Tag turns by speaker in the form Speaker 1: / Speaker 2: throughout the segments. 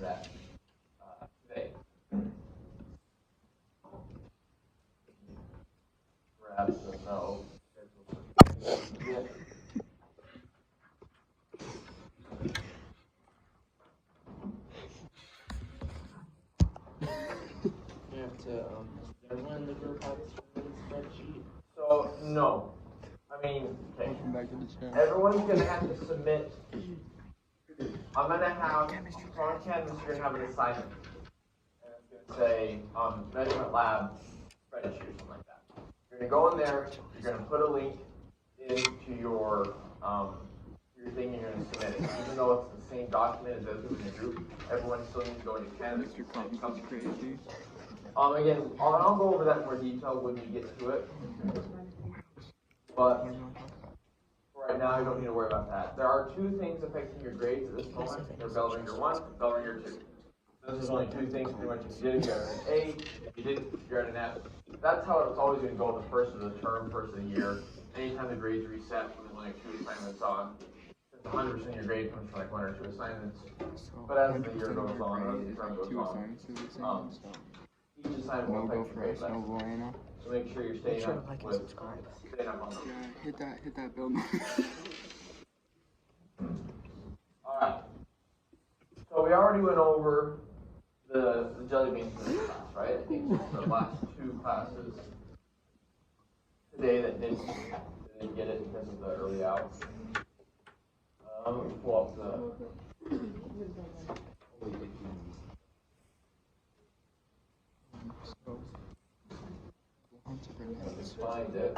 Speaker 1: that today. Grab the no. Yeah.
Speaker 2: You have to, everyone in the group has a spreadsheet.
Speaker 1: So, no. I mean, okay. Everyone's going to have to submit. I'm going to have, on Canvas, you're going to have an assignment. And it's going to say, measurement lab spreadsheet or something like that. You're going to go in there, you're going to put a link into your thing, and you're going to submit it. Even though it's the same document as those in the group, everyone still needs to go into Canvas. Again, I'll go over that in more detail when we get to it. But for right now, you don't need to worry about that. There are two things affecting your grades at this moment. They're Bell Ringer 1 and Bell Ringer 2. This is only two things pretty much. If you did, you're at an A. If you didn't, you're at an F. That's how it's always going to go the first of the term, first of the year. Anytime the grades reset when there's only 2 assignments on, 100% of your grade comes from like 1 or 2 assignments. But as the year goes on, or as the term goes on, each assignment will affect your grade less. So make sure you're staying up with staying up on those.
Speaker 3: Yeah, hit that bell.
Speaker 1: Alright. So we already went over the jelly beans in this class, right? I think it's the last 2 classes today that didn't get it because of the early out. Let me pull up the find it.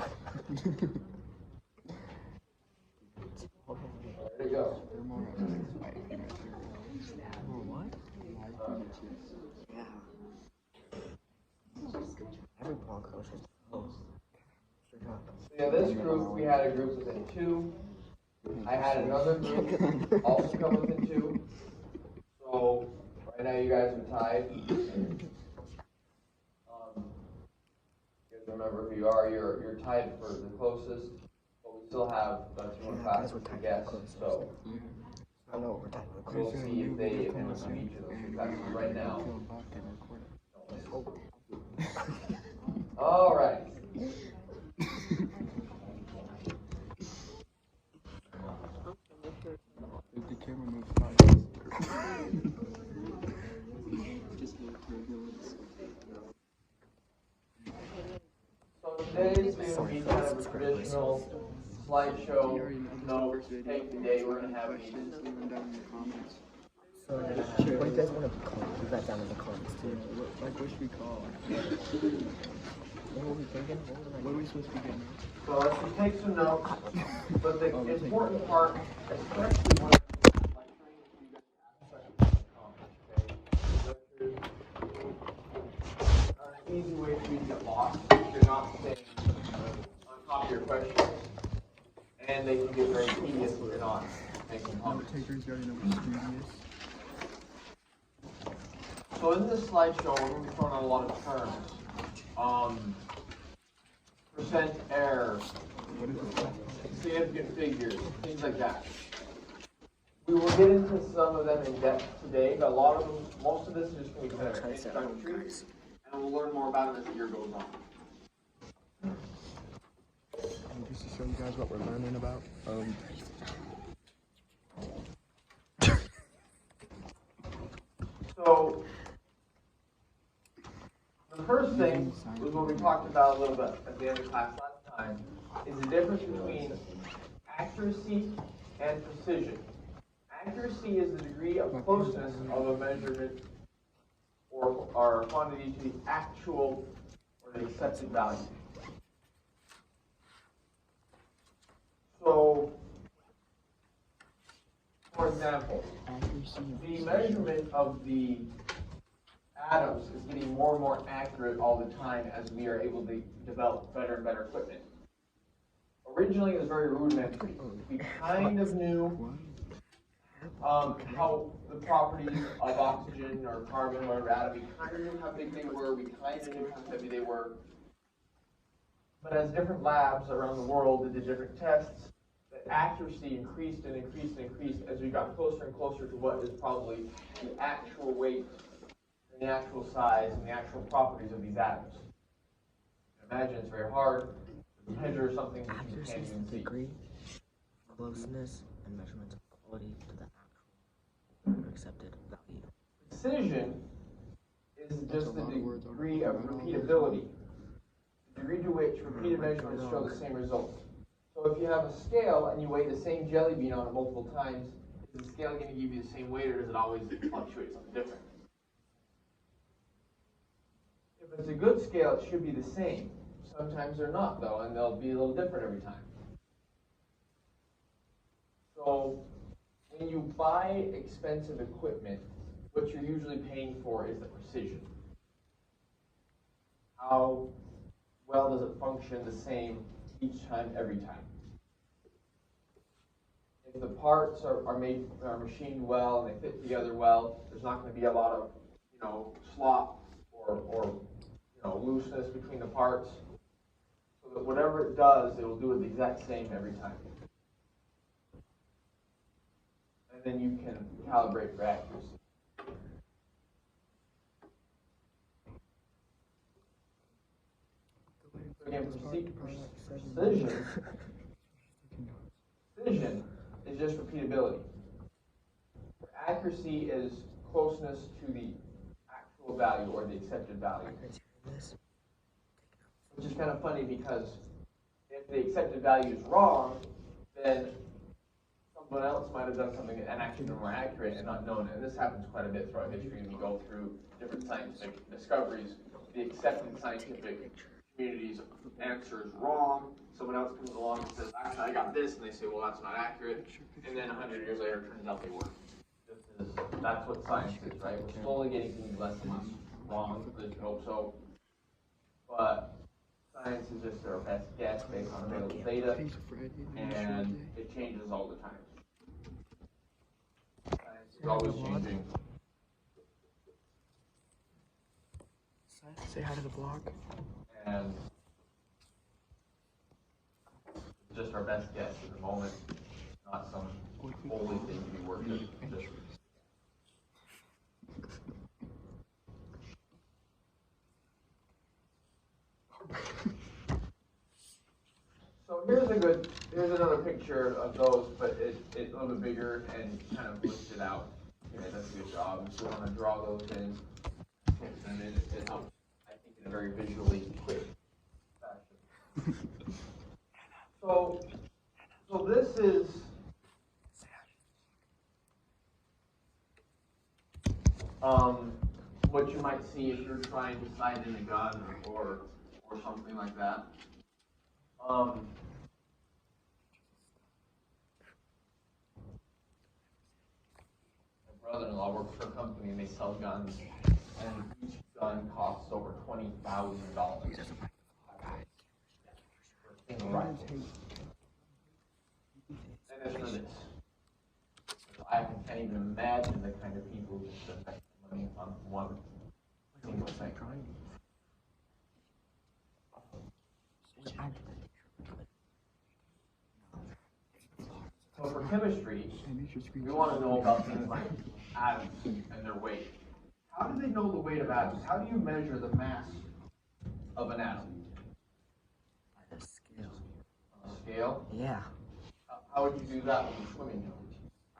Speaker 1: There you go.
Speaker 2: Every blog coach is close.
Speaker 1: So yeah, this group, we had a group within 2. I had another group also come within 2. So right now you guys are tied. You guys remember who you are. You're tied for the closest, but we still have 2 more classes to guess. So
Speaker 2: I know we're tied for the
Speaker 1: we'll
Speaker 2: closest.
Speaker 1: see if they can do each of those 2 classes right now. All right.
Speaker 3: If the camera moves by, just no turbulence.
Speaker 1: So today's going to be kind of a traditional slideshow. No, take the day we're going to have a meeting.
Speaker 2: So, what do you guys want to call? Leave that down in the comments too.
Speaker 3: Like, what should we call?
Speaker 2: What were we thinking?
Speaker 3: What are we supposed to be getting?
Speaker 1: So let's just take some notes. But the important part, especially when an easy way for you to get lost if you're not staying on top of your questions, and they can get very tedious if you're not making comments.
Speaker 3: Takers got enough studious.
Speaker 1: So in this slideshow, we're going to be throwing out a lot of terms. Percent error, significant figures, things like that. We will get into some of them in depth today, but a lot of them, most of this is just going to be kind of introductory, and we'll learn more about them as the year goes on.
Speaker 3: And just to show you guys what we're learning about,
Speaker 1: So, the first thing was what we talked about a little bit at the end of class last time, is the difference between accuracy and precision. Accuracy is the degree of closeness of a measurement or a quantity to the actual or the accepted value. So, for example, the measurement of the atoms is getting more and more accurate all the time as we are able to develop better and better equipment. Originally, it was very rudimentary. We kind of knew how the properties of oxygen or carbon or atom, we kind of knew how big they were, we kind of knew how heavy they were. But as different labs around the world did different tests, the the accuracy increased and increased and increased as we got closer and closer to what is probably the actual weight and the actual size and the actual properties of these atoms. Imagine it's very hard to measure something that you can't even see.
Speaker 2: Degree, closeness, and measurement of quality to the actual accepted value.
Speaker 1: Precision is just the degree of repeatability, the degree to which repeated measurements show the same results. So if you have a scale and you weigh the same jelly bean on it multiple times, is the scale going to give you the same weight, or does it always fluctuate something different? If it's a good scale, it should be the same. Sometimes they're not, though, and they'll be a little different every time. So when you buy expensive equipment, what you're usually paying for is the precision. How well does it function the same each time, every time? If the parts are machined well and they fit together well, there's not going to be a lot of, slop or looseness between the parts. So that whatever it does, it will do it the exact same every time. And then you can calibrate for accuracy. So again, precision is just repeatability. Accuracy is closeness to the actual value or the accepted value. Which is kind of funny because if the accepted value is wrong, then someone else might have done something and actually been more accurate and not known it. And this happens quite a bit throughout history when you go through different scientific discoveries. The accepted scientific community's answer is wrong. Someone else comes along and says, actually, I got this, and they say, well, that's not accurate. And then 100 years later, it turns out they were. That's what science is, right? We're slowly getting things less and less wrong. Let's hope so. But science is just our best guess based on available data, and it changes all the time. Science is always changing.
Speaker 3: Say hi to the blog.
Speaker 1: And it's just our best guess at the moment, not some holy thing to be worked with. So here's another picture of those, but it's a little bit bigger and kind of listed out. Okay, that's a good job. So we want to draw those in, and then it helps, I think, in a very visually quick fashion. So this is what you might see if you're trying to sight in a gun or something like that. My brother-in-law works for a company and they sell guns, and each gun costs over $20,000. Right. And it's for this. I can't even imagine the kind of people who spend money on one single thing. So for chemistry, we want to know about things like atoms and their weight. How do they know the weight of atoms? How do you measure the mass of an atom?
Speaker 2: By the scale.
Speaker 1: On a scale?
Speaker 2: Yeah.
Speaker 1: How would you do that with a swimming pool?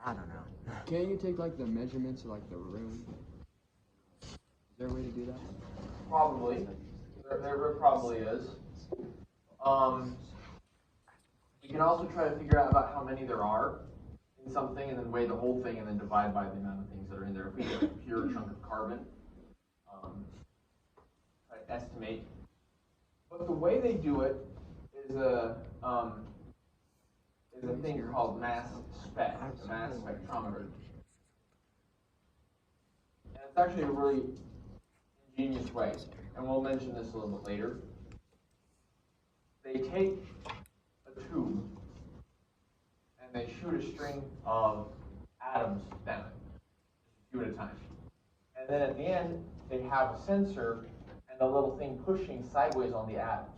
Speaker 2: I don't know.
Speaker 3: Can't you take like the measurements of like the room? Is there a way to do that?
Speaker 1: Probably. There probably is. You can also try to figure out about how many there are in something and then weigh the whole thing and then divide by the amount of things that are in there. If we get a pure chunk of carbon, try to estimate. But the way they do it is a thing called mass spec, a mass spectrometer. And it's actually a really ingenious way, and we'll mention this a little bit later. They take a tube and they shoot a string of atoms down it, a few at a time. And then at the end, they have a sensor and a little thing pushing sideways on the atoms.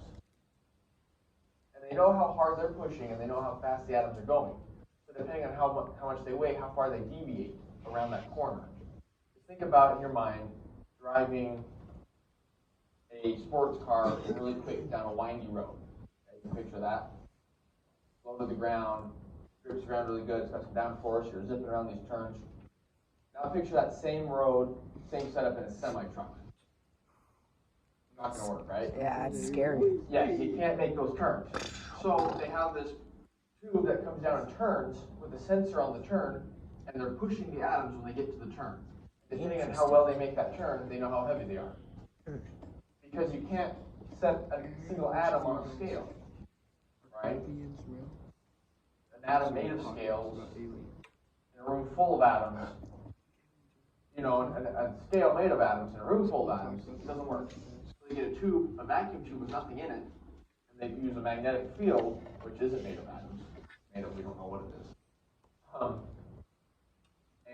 Speaker 1: And they know how hard they're pushing and they know how fast the atoms are going. So depending on how much they weigh, how far they deviate around that corner. Just think about in your mind driving a sports car really quick down a windy road. Okay, you can picture that. Low to the ground, grips the ground really good, it's got some downforce, you're zipping around these turns. Now picture that same road, same setup in a semi-truck. Not going to work, right?
Speaker 2: Yeah, it's scary.
Speaker 1: Yeah, you can't make those turns. So they have this tube that comes down and turns with a sensor on the turn, and they're pushing the atoms when they get to the turn. Depending on how well they make that turn, they know how heavy they are. Because you can't set a single atom on a scale, right? An atom made of scales, in a room full of atoms, you know, a scale made of atoms in a room full of atoms, it doesn't work. So they get a tube, a vacuum tube with nothing in it, and they use a magnetic field, which isn't made of atoms. Made of, we don't know what it is.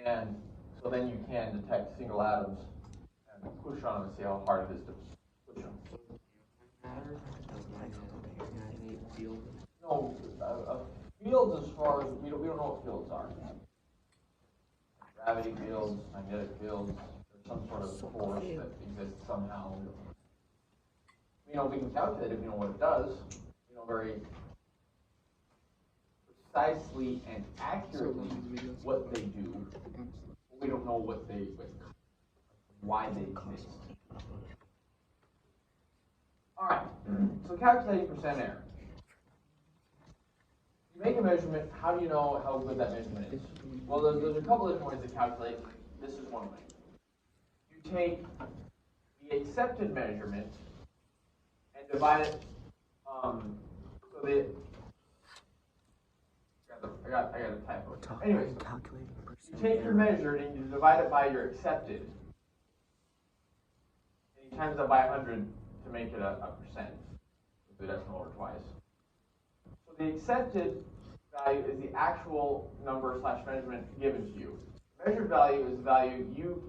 Speaker 1: And so then you can detect single atoms and push on them and see how hard it is to push them. No, fields as far as, we don't know what fields are. Gravity fields, magnetic fields, there's some sort of force that exists somehow. You know, we can calculate it if we know what it does. You know, very precisely and accurately what they do. But we don't know why they exist. Alright, so calculating percent error. You make a measurement, how do you know how good that measurement is? Well, there's a couple of different ways to calculate. This is one way. You take the accepted measurement and divide it, so that, I got a typo. Anyways, you take your measured and you divide it by your accepted, and you times that by 100 to make it a percent. Do the decimal over twice. So the accepted value is the actual number / measurement given to you. The measured value is the value you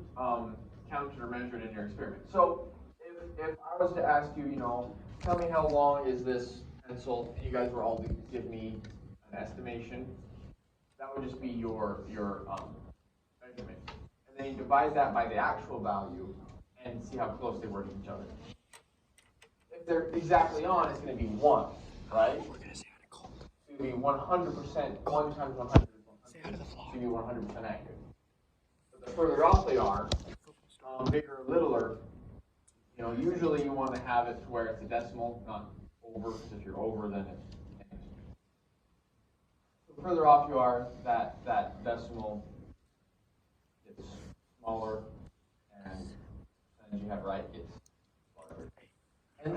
Speaker 1: counted or measured in your experiment. So if I was to ask you, you know, tell me how long is this pencil, and you guys were all to give me an estimation, that would just be your measurement. And then you divide that by the actual value and see how close they were to each other. If they're exactly on, it's going to be 1, right? It's going to be 100%, 1 times 100 is 100. It's going to be 100% accurate. But the further off they are, bigger or littler, you know, usually you want to have it to where it's a decimal, not over, because if you're over, then it's. The further off you are, that decimal gets smaller, and as you have right gets larger. And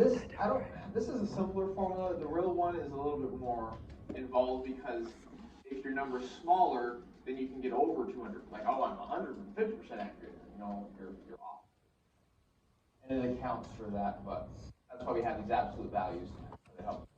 Speaker 1: this is a simpler formula. The real one is a little bit more involved, because if your number's smaller, then you can get over 200. Like, oh, I'm 150% accurate. You know, you're off. And it accounts for that, but that's why we have these absolute values to help